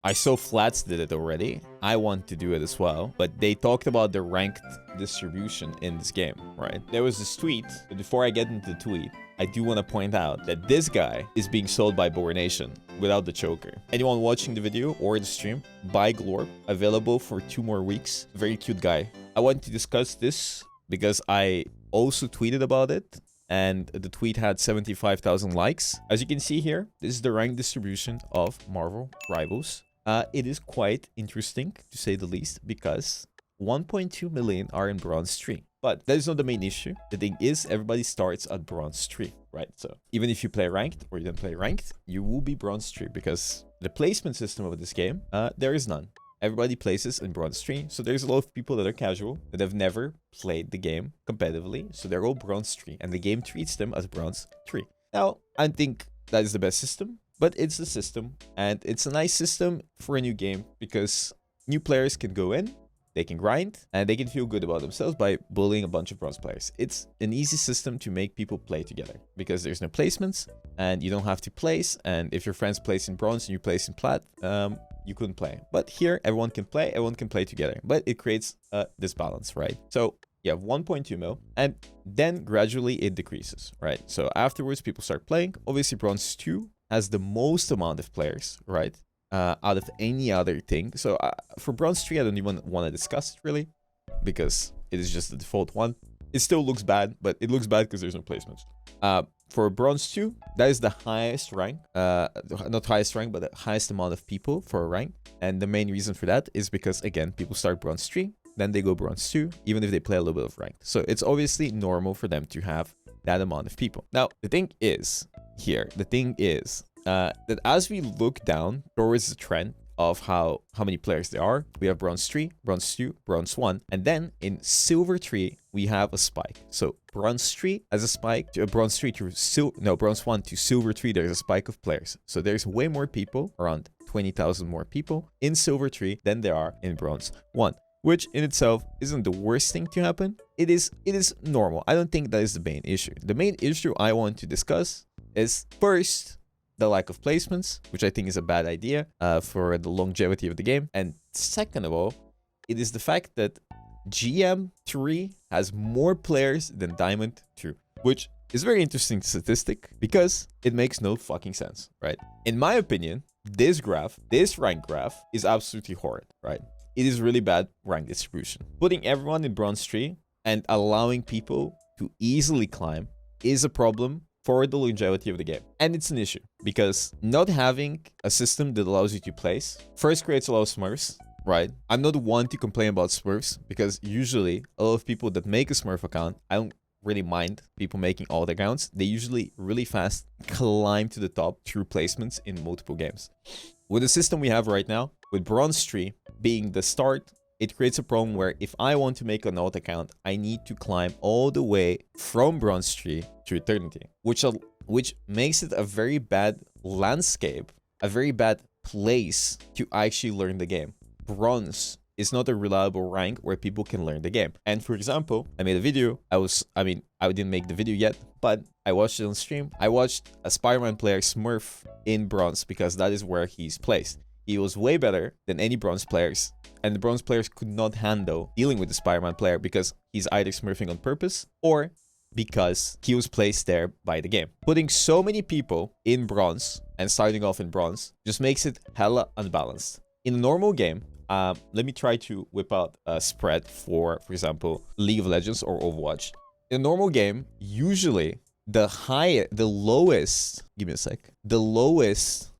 I saw Flats did it already. I want to do it as well. But they talked about the ranked distribution in this game, right? There was this tweet, but before I get into the tweet, I do want to point out that this guy is being sold by Bogur Nation without the choker. Anyone watching the video or the stream, buy Glorp, available for 2 more weeks. Very cute guy. I want to discuss this because I also tweeted about it, and the tweet had 75,000 likes. As you can see here, this is the rank distribution of Marvel Rivals. It is quite interesting, to say the least, because 1.2 million are in Bronze 3. But that is not the main issue. The thing is, everybody starts at Bronze 3, right? So even if you play Ranked or you don't play Ranked, you will be Bronze 3, because the placement system of this game, there is none. Everybody places in Bronze 3, so there's a lot of people that are casual, that have never played the game competitively, so they're all Bronze 3, and the game treats them as Bronze 3. Now, I think that is the best system, but it's the system, and it's a nice system for a new game, because new players can go in, they can grind, and they can feel good about themselves by bullying a bunch of bronze players. It's an easy system to make people play together, because there's no placements, and you don't have to place, and if your friends place in bronze and you place in plat, you couldn't play. But here, everyone can play together, but it creates this balance, right? So you have 1.2 mil, and then gradually it decreases, right? So afterwards, people start playing. Obviously, Bronze 2 has the most amount of players, right? Out of any other thing. So for Bronze 3, I don't even want to discuss it, really, because it is just the default one. It still looks bad, but it looks bad because there's no placements. For Bronze 2, that is the highest rank, not highest rank, but the highest amount of people for a rank. And the main reason for that is because, again, people start Bronze 3, then they go Bronze 2, even if they play a little bit of rank. So it's obviously normal for them to have that amount of people. Now, the thing is, that as we look down towards the trend of how many players there are, we have Bronze 3, Bronze 2, Bronze 1, and then in Silver 3, we have a spike. So Bronze 3 has a spike, to Bronze 3 to Bronze 1 to Silver 3, there's a spike of players. So there's way more people, around 20,000 more people in Silver 3 than there are in Bronze 1. Which in itself isn't the worst thing to happen. It is normal. I don't think that is the main issue. The main issue I want to discuss is, first, the lack of placements, which I think is a bad idea for the longevity of the game. And second of all, it is the fact that GM 3 has more players than Diamond 2, which is a very interesting statistic because it makes no fucking sense, right? In my opinion, this rank graph, is absolutely horrid, right? It is really bad rank distribution. Putting everyone in Bronze 3 and allowing people to easily climb is a problem for the longevity of the game. And it's an issue because not having a system that allows you to place first creates a lot of smurfs, right? I'm not one to complain about smurfs because usually a lot of people that make a smurf account, I don't really mind people making all the accounts. They usually really fast climb to the top through placements in multiple games. With the system we have right now, with Bronze 3 being the start, it creates a problem where if I want to make an alt account, I need to climb all the way from Bronze 3 to Eternity, which makes it a very bad landscape, a very bad place to actually learn the game. Bronze is not a reliable rank where people can learn the game. And for example, I made a video. I didn't make the video yet, but I watched it on stream. I watched a Spider-Man player smurf in Bronze because that is where he's placed. He was way better than any Bronze players, and the Bronze players could not handle dealing with the Spider-Man player because he's either smurfing on purpose or because he was placed there by the game. Putting so many people in Bronze and starting off in Bronze just makes it hella unbalanced. In a normal game, let me try to whip out a spread for example, League of Legends or Overwatch. In a normal game, usually the lowest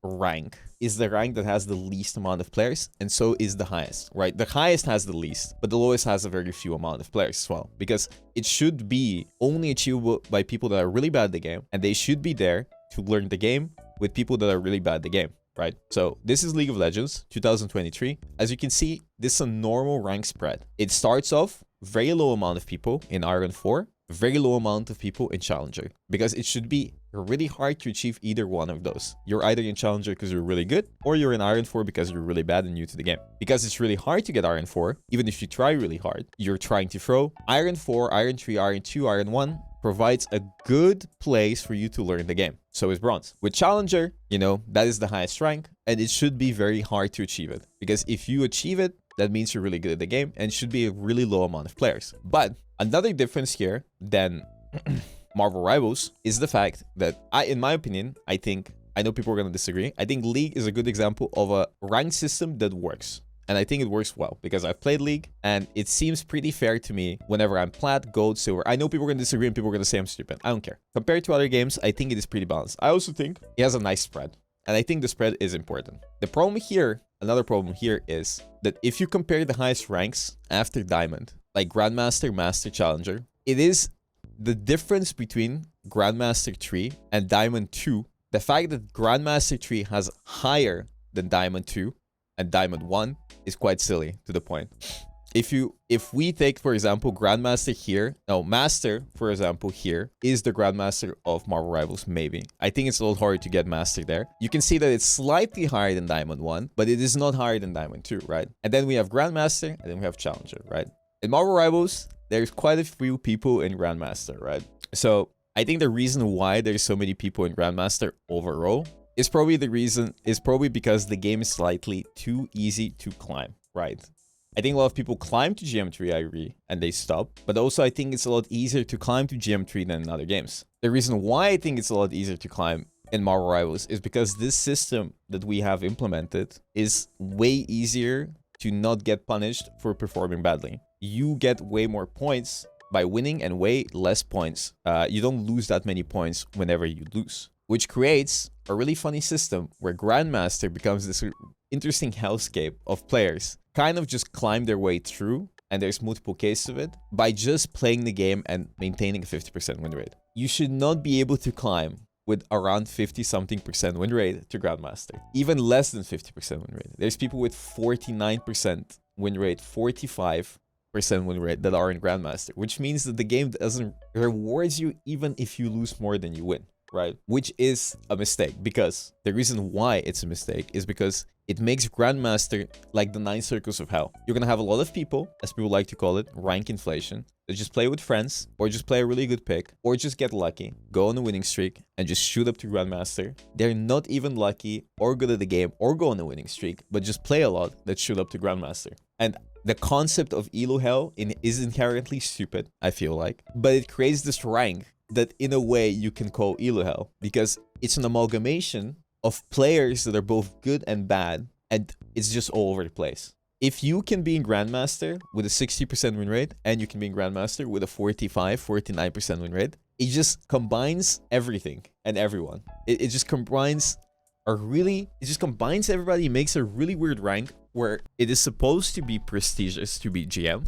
rank is the rank that has the least amount of players, and so is the highest, right? The highest has the least, but the lowest has a very few amount of players as well, because it should be only achievable by people that are really bad at the game, and they should be there to learn the game with people that are really bad at the game, right? So this is League of Legends 2023. As you can see, this is a normal rank spread. It starts off very low amount of people in Iron 4, very low amount of people in Challenger, because it should be really hard to achieve either one of those. You're either in Challenger because you're really good, or you're in Iron 4 because you're really bad and new to the game. Because it's really hard to get Iron 4, even if you try really hard, you're trying to throw Iron 4, Iron 3, Iron 2, Iron 1, provides a good place for you to learn the game. So is bronze. With challenger, you know, that is the highest rank, and it should be very hard to achieve it. Because if you achieve it, that means you're really good at the game, and it should be a really low amount of players. But another difference here than Marvel Rivals is the fact that in my opinion, I know people are going to disagree. I think League is a good example of a rank system that works. And I think it works well because I've played League and it seems pretty fair to me whenever I'm plat, gold, silver. I know people are going to disagree and people are going to say I'm stupid. I don't care. Compared to other games, I think it is pretty balanced. I also think it has a nice spread. And I think the spread is important. The problem here, another problem here is that if you compare the highest ranks after Diamond, like Grandmaster, Master, Challenger, it is the difference between Grandmaster 3 and Diamond 2. The fact that Grandmaster 3 has higher than Diamond 2 and Diamond 1 is quite silly to the point. If we take, for example, Grandmaster here, no, Master, for example, here is the Grandmaster of Marvel Rivals, maybe. I think it's a little hard to get Master there. You can see that it's slightly higher than Diamond 1, but it is not higher than Diamond 2, right? And then we have Grandmaster, and then we have Challenger, right? In Marvel Rivals, there's quite a few people in Grandmaster, right? So I think the reason why there's so many people in Grandmaster overall is probably because the game is slightly too easy to climb, right? I think a lot of people climb to GM3, I agree, and they stop. But also, I think it's a lot easier to climb to GM3 than in other games. The reason why I think it's a lot easier to climb in Marvel Rivals is because this system that we have implemented is way easier to not get punished for performing badly. You get way more points by winning and way less points. You don't lose that many points whenever you lose, which creates a really funny system where Grandmaster becomes this interesting hellscape of players kind of just climb their way through, and there's multiple cases of it, by just playing the game and maintaining a 50% win rate. You should not be able to climb with around 50-something% win rate to Grandmaster. Even less than 50% win rate. There's people with 49% win rate, 45% win rate that are in Grandmaster, which means that the game doesn't reward you even if you lose more than you win, right? Which is a mistake, because the reason why it's a mistake is because it makes Grandmaster like the 9 circles of hell. You're gonna have a lot of people, as people like to call it, rank inflation, that just play with friends, or just play a really good pick, or just get lucky, go on a winning streak, and just shoot up to Grandmaster. They're not even lucky, or good at the game, or go on a winning streak, but just play a lot that shoot up to Grandmaster. And the concept of Elo Hell is inherently stupid, I feel like, but it creates this rank that in a way you can call Elo Hell, because it's an amalgamation of players that are both good and bad, and it's just all over the place. If you can be in Grandmaster with a 60% win rate, and you can be in Grandmaster with a 49% win rate, it just combines everything and everyone. It just combines everybody, makes a really weird rank where it is supposed to be prestigious to be GM,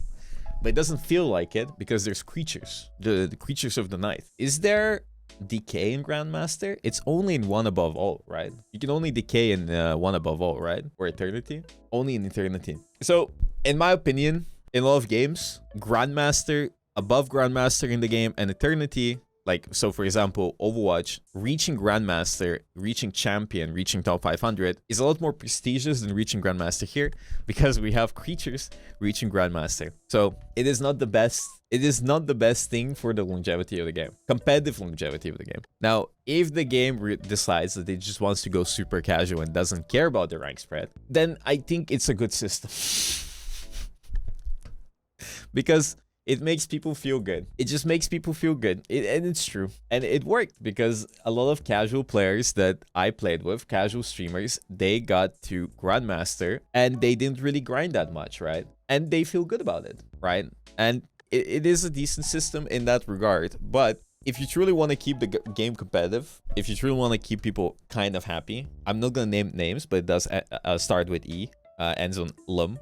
but it doesn't feel like it because there's creatures, the creatures of the night. Is there decay in Grandmaster? It's only in one above all, right? You can only decay in one above all, right? Or eternity? Only in eternity. So, in my opinion, in a lot of games, Grandmaster, above Grandmaster in the game, and eternity, like, so for example, Overwatch, reaching Grandmaster, reaching Champion, reaching top 500 is a lot more prestigious than reaching Grandmaster here, because we have creatures reaching Grandmaster. So it is not the best thing for the longevity of the game, competitive longevity of the game. Now, if the game decides that it just wants to go super casual and doesn't care about the rank spread, then I think it's a good system. Because it makes people feel good. It just makes people feel good. And it's true. And it worked because a lot of casual players that I played with, casual streamers, they got to Grandmaster and they didn't really grind that much, right? And they feel good about it, right? And it is a decent system in that regard. But if you truly want to keep the game competitive, if you truly want to keep people kind of happy, I'm not going to name names, but it does start with E, ends on Lum.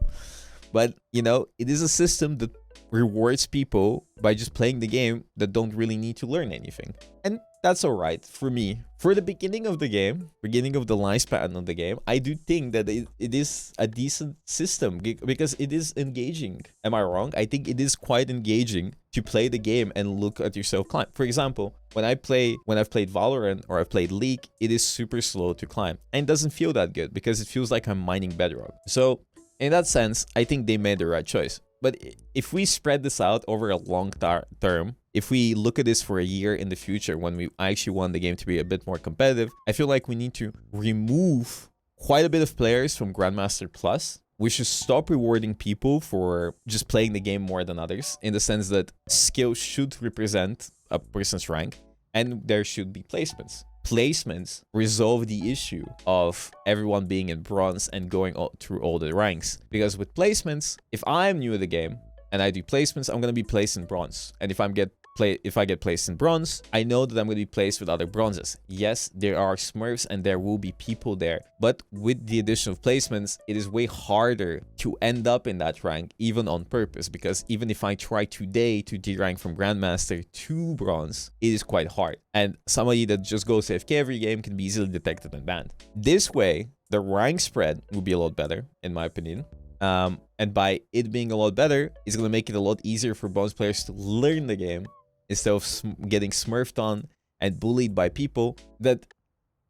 But, you know, it is a system that rewards people by just playing the game that don't really need to learn anything. And that's all right for me. For the beginning of the game, beginning of the lifespan of the game, I do think that it is a decent system because it is engaging. Am I wrong? I think it is quite engaging to play the game and look at yourself climb. For example, when I've played Valorant or I've played League, it is super slow to climb and it doesn't feel that good because it feels like I'm mining bedrock. So in that sense, I think they made the right choice. But if we spread this out over a long term, if we look at this for a year in the future, when we actually want the game to be a bit more competitive, I feel like we need to remove quite a bit of players from Grandmaster Plus. We should stop rewarding people for just playing the game more than others, in the sense that skill should represent a person's rank, and there should be placements. Placements resolve the issue of everyone being in bronze and going through all the ranks. Because with placements, if I'm new to the game and I do placements, I'm going to be placed in bronze. And if I get placed in bronze, I know that I'm going to be placed with other bronzes. Yes, there are smurfs and there will be people there, but with the addition of placements, it is way harder to end up in that rank, even on purpose, because even if I try today to de-rank from Grandmaster to bronze, it is quite hard. And somebody that just goes AFK every game can be easily detected and banned. This way, the rank spread will be a lot better, in my opinion. And by it being a lot better, it's going to make it a lot easier for bronze players to learn the game, instead of getting smurfed on and bullied by people that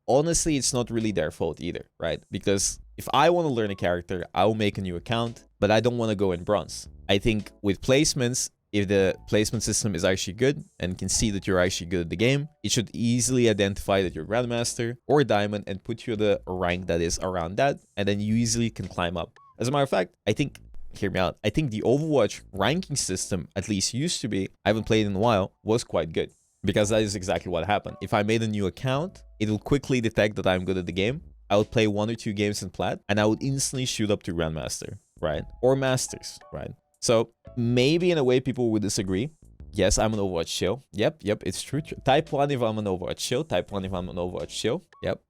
honestly, it's not really their fault either, right? Because if I want to learn a character, I will make a new account, but I don't want to go in bronze. I think with placements, if the placement system is actually good and can see that you're actually good at the game, it should easily identify that you're Grandmaster or Diamond and put you at a rank that is around that, and then you easily can climb up. As a matter of fact, I think, hear me out, I think the Overwatch ranking system, at least used to be, I haven't played in a while, was quite good. Because that is exactly what happened. If I made a new account, it will quickly detect that I'm good at the game. I would play 1 or 2 games in Plat, and I would instantly shoot up to Grandmaster, right? Or Masters, right? So maybe in a way people would disagree. Yes, I'm an Overwatch shill. Yep, it's true. Type 1 if I'm an Overwatch shill. Type 1 if I'm an Overwatch shill. Yep,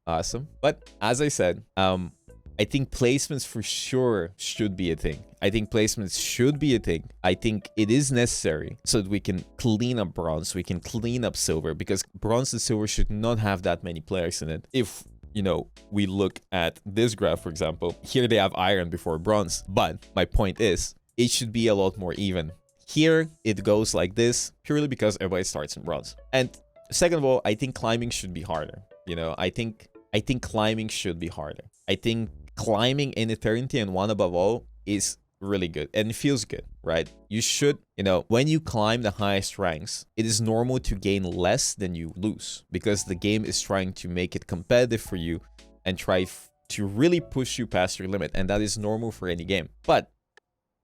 awesome. But as I said, I think placements for sure should be a thing. I think placements should be a thing. I think it is necessary so that we can clean up bronze, we can clean up silver, because bronze and silver should not have that many players in it. If, you know, we look at this graph, for example, here they have iron before bronze. But my point is, it should be a lot more even. Here, it goes like this, purely because everybody starts in bronze. And second of all, I think climbing should be harder. You know, I think climbing should be harder. I think climbing in Eternity and 1 above all is really good and it feels good, right? You should, you know, when you climb the highest ranks, it is normal to gain less than you lose, because the game is trying to make it competitive for you and try to really push you past your limit, and that is normal for any game. But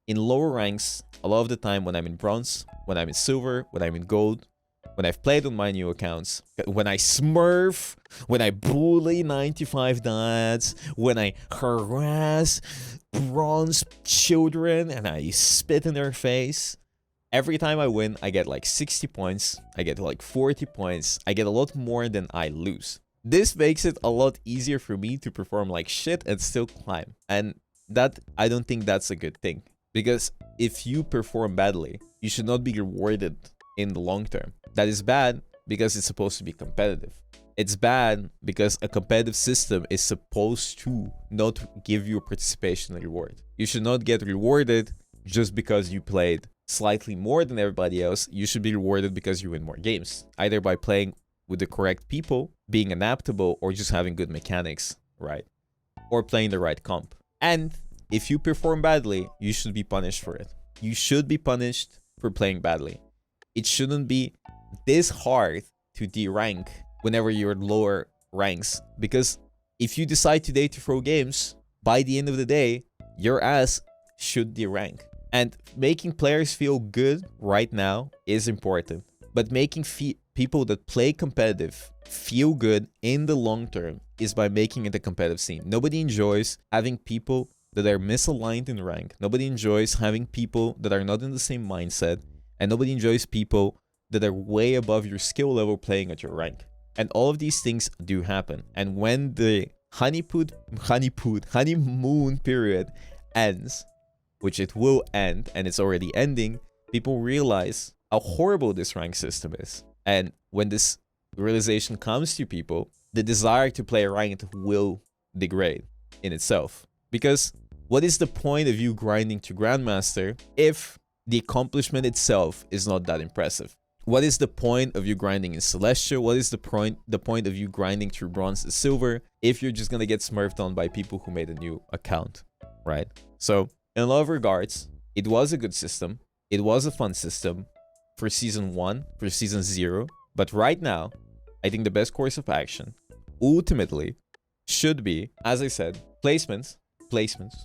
in lower ranks, a lot of the time when I'm in bronze, when I'm in silver, when I'm in gold, when I've played on my new accounts, when I smurf, when I bully 95 dads, when I harass bronze children and I spit in their face, every time I win, I get like 60 points, I get like 40 points, I get a lot more than I lose. This makes it a lot easier for me to perform like shit and still climb. And that, I don't think that's a good thing. Because if you perform badly, you should not be rewarded in the long term. That is bad because it's supposed to be competitive. It's bad because a competitive system is supposed to not give you a participation reward. You should not get rewarded just because you played slightly more than everybody else. You should be rewarded because you win more games, either by playing with the correct people, being adaptable, or just having good mechanics, right? Or playing the right comp. And if you perform badly, you should be punished for it. You should be punished for playing badly. It shouldn't be this hard to de-rank whenever you're lower ranks, because if you decide today to throw games, by the end of the day, your ass should de-rank. And making players feel good right now is important, but making people that play competitive feel good in the long term is by making it a competitive scene. Nobody enjoys having people that are misaligned in rank. Nobody enjoys having people that are not in the same mindset, and nobody enjoys people that are way above your skill level playing at your rank. And all of these things do happen. And when the honeymoon period ends, which it will end, and it's already ending, people realize how horrible this rank system is. And when this realization comes to people, the desire to play ranked will degrade in itself. Because what is the point of you grinding to Grandmaster if the accomplishment itself is not that impressive? What is the point of you grinding in Celestial? What is the point of you grinding through Bronze to Silver if you're just gonna get smurfed on by people who made a new account, right? So in a lot of regards, it was a good system. It was a fun system for season 1, for season 0. But right now, I think the best course of action ultimately should be, as I said, placements, placements,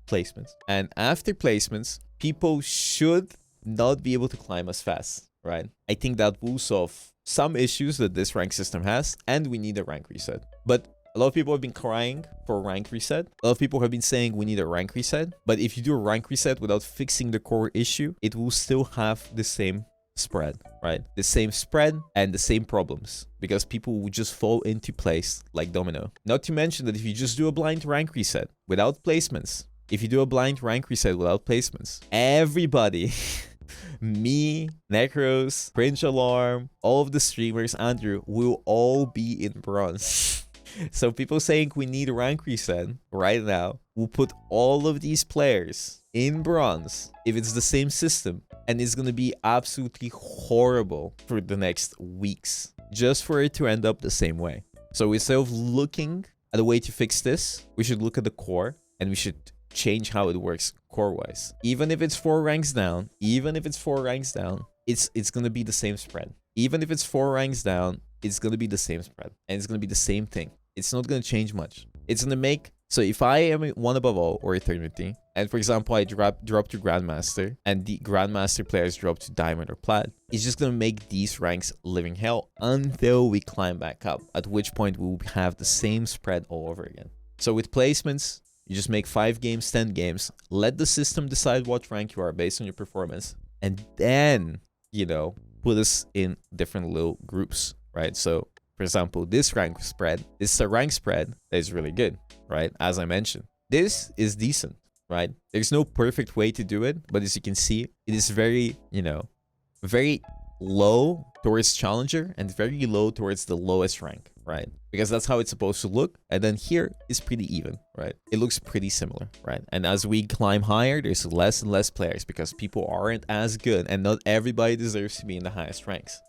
placements. And after placements, people should not be able to climb as fast, right? I think that will solve some issues that this rank system has, and we need a rank reset. But a lot of people have been crying for a rank reset. A lot of people have been saying we need a rank reset. But if you do a rank reset without fixing the core issue, it will still have the same spread, right? The same spread and the same problems, because people will just fall into place like domino. Not to mention that if you just do a blind rank reset without placements, if you do a blind rank reset without placements, everybody, me, Necros, Cringe Alarm, all of the streamers, Andrew, will all be in bronze. So people saying we need a rank reset right now will put all of these players in bronze if it's the same system, and it's going to be absolutely horrible for the next weeks just for it to end up the same way. So instead of looking at a way to fix this, we should look at the core and we should change how it works core-wise. Even if it's 4 ranks down, it's going to be the same spread. Even if it's 4 ranks down, it's going to be the same spread, and it's going to be the same thing. It's not going to change much. It's going to make... So if I am 1 above all or eternity, and for example, I drop to Grandmaster, and the Grandmaster players drop to Diamond or Plat, it's just going to make these ranks living hell until we climb back up, at which point we will have the same spread all over again. So with placements, you just make 5 games, 10 games, let the system decide what rank you are based on your performance, and then, you know, put us in different little groups, right? So for example, this rank spread, this is a rank spread that is really good, right? As I mentioned, this is decent, right? There's no perfect way to do it, but as you can see, it is very, you know, very low towards challenger and very low towards the lowest rank, right? Because that's how it's supposed to look. And then here is pretty even, right? It looks pretty similar, right? And as we climb higher, there's less and less players because people aren't as good, and not everybody deserves to be in the highest ranks.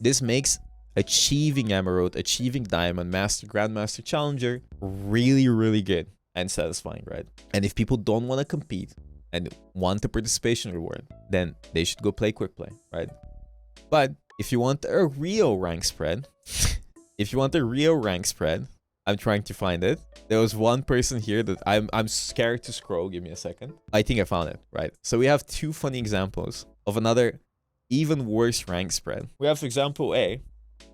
This makes achieving Emerald, achieving Diamond, Master, Grandmaster, Challenger really, really good and satisfying, right? And if people don't want to compete and want a participation reward, then they should go play quick play, right? But if you want a real rank spread, I'm trying to find it. There was one person here that I'm scared to scroll. Give me a second. I think I found it, right? So we have 2 funny examples of another even worse rank spread. We have example A,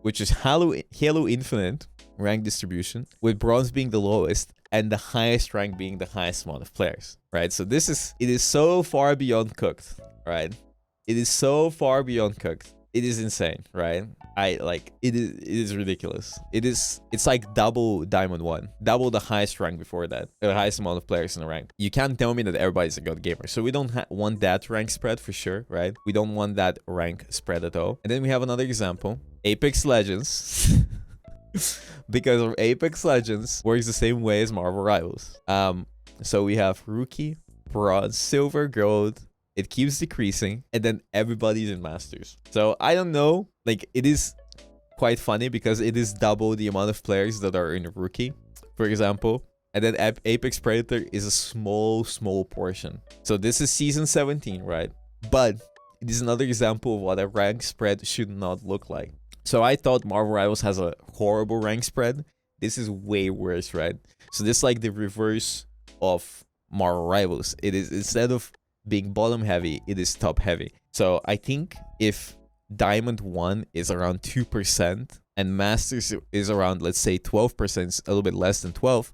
which is Halo Infinite rank distribution, with bronze being the lowest and the highest rank being the highest amount of players, right? So it is so far beyond cooked, right? It is so far beyond cooked. It is insane, right? It is ridiculous. It's like double Diamond 1, double the highest rank before that, the highest amount of players in the rank. You can't tell me that everybody's a good gamer. So we don't want that rank spread for sure, right? We don't want that rank spread at all. And then we have another example, Apex Legends. Because Apex Legends works the same way as Marvel Rivals. So we have Rookie, Bronze, Silver, Gold. It keeps decreasing, and then everybody's in Masters. So I don't know, like, it is quite funny because it is double the amount of players that are in Rookie, for example. And then Apex Predator is a small portion. So this is season 17, right? But it is another example of what a rank spread should not look like. So I thought Marvel Rivals has a horrible rank spread. This is way worse, right? So this is like the reverse of Marvel Rivals. It is, instead of being bottom heavy, it is top heavy. So I think if Diamond 1 is around 2% and Masters is around, let's say, 12%, a little bit less than 12,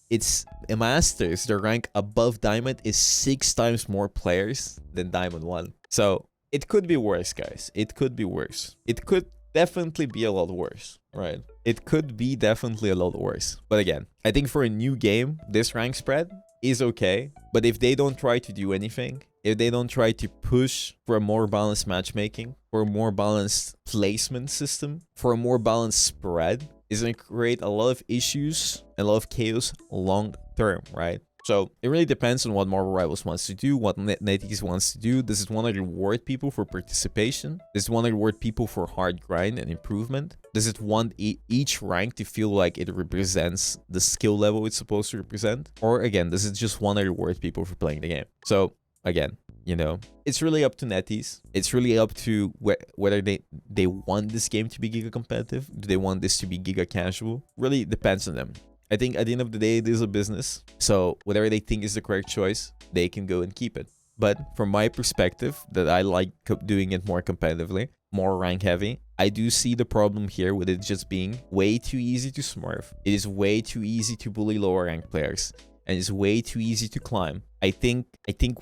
it's Masters, the rank above Diamond is 6 times more players than Diamond 1. So it could be worse, guys. It could be worse. It could definitely be a lot worse, right? It could be definitely a lot worse. But again, I think for a new game, this rank spread is okay. But if they don't try to do anything, if they don't try to push for a more balanced matchmaking, for a more balanced placement system, for a more balanced spread, it's going to create a lot of issues and a lot of chaos long term, right? So it really depends on what Marvel Rivals wants to do, what NetEase wants to do. Does it want to reward people for participation? Does it want to reward people for hard grind and improvement? Does it want each rank to feel like it represents the skill level it's supposed to represent? Or again, does it just want to reward people for playing the game? So again, you know. It's really up to netties. It's really up to whether they want this game to be giga competitive. Do they want this to be giga casual? Really depends on them. I think at the end of the day, it is a business. So whatever they think is the correct choice, they can go and keep it. But from my perspective, that I like doing it more competitively, more rank heavy, I do see the problem here with it just being way too easy to smurf. It is way too easy to bully lower rank players, and it's way too easy to climb. I think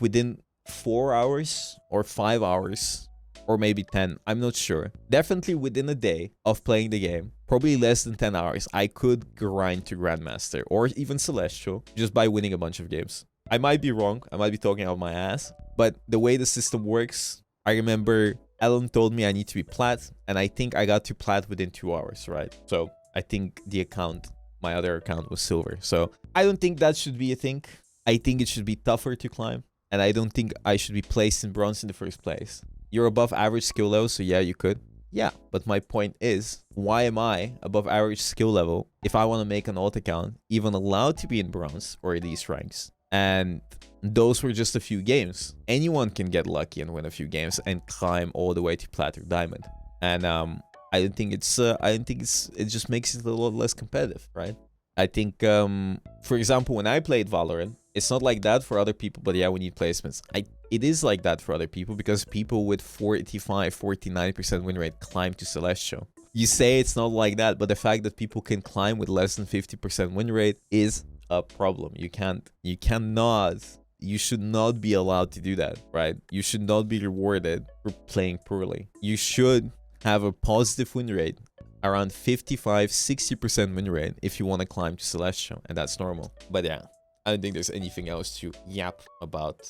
within 4 hours or 5 hours or maybe 10, I'm not sure. Definitely within a day of playing the game, probably less than 10 hours, I could grind to Grandmaster or even Celestial just by winning a bunch of games. I might be wrong. I might be talking out my ass. But the way the system works, I remember Ellen told me I need to be plat, and I think I got to plat within 2 hours, right? So I think my other account was silver. So I don't think that should be a thing. I think it should be tougher to climb, and I don't think I should be placed in bronze in the first place. You're above average skill level, so yeah, you could. Yeah, but my point is, why am I above average skill level if I want to make an alt account even allowed to be in bronze or these ranks? And those were just a few games. Anyone can get lucky and win a few games and climb all the way to plat or diamond. And I don't think it just makes it a lot less competitive, right? I think, for example, when I played Valorant, it's not like that for other people, but yeah, we need placements. It is like that for other people because people with 45, 49% win rate climb to Celestial. You say it's not like that, but the fact that people can climb with less than 50% win rate is a problem. You should not be allowed to do that, right? You should not be rewarded for playing poorly. You should have a positive win rate around 55-60% win rate if you want to climb to Celestial, and that's normal. But yeah, I don't think there's anything else to yap about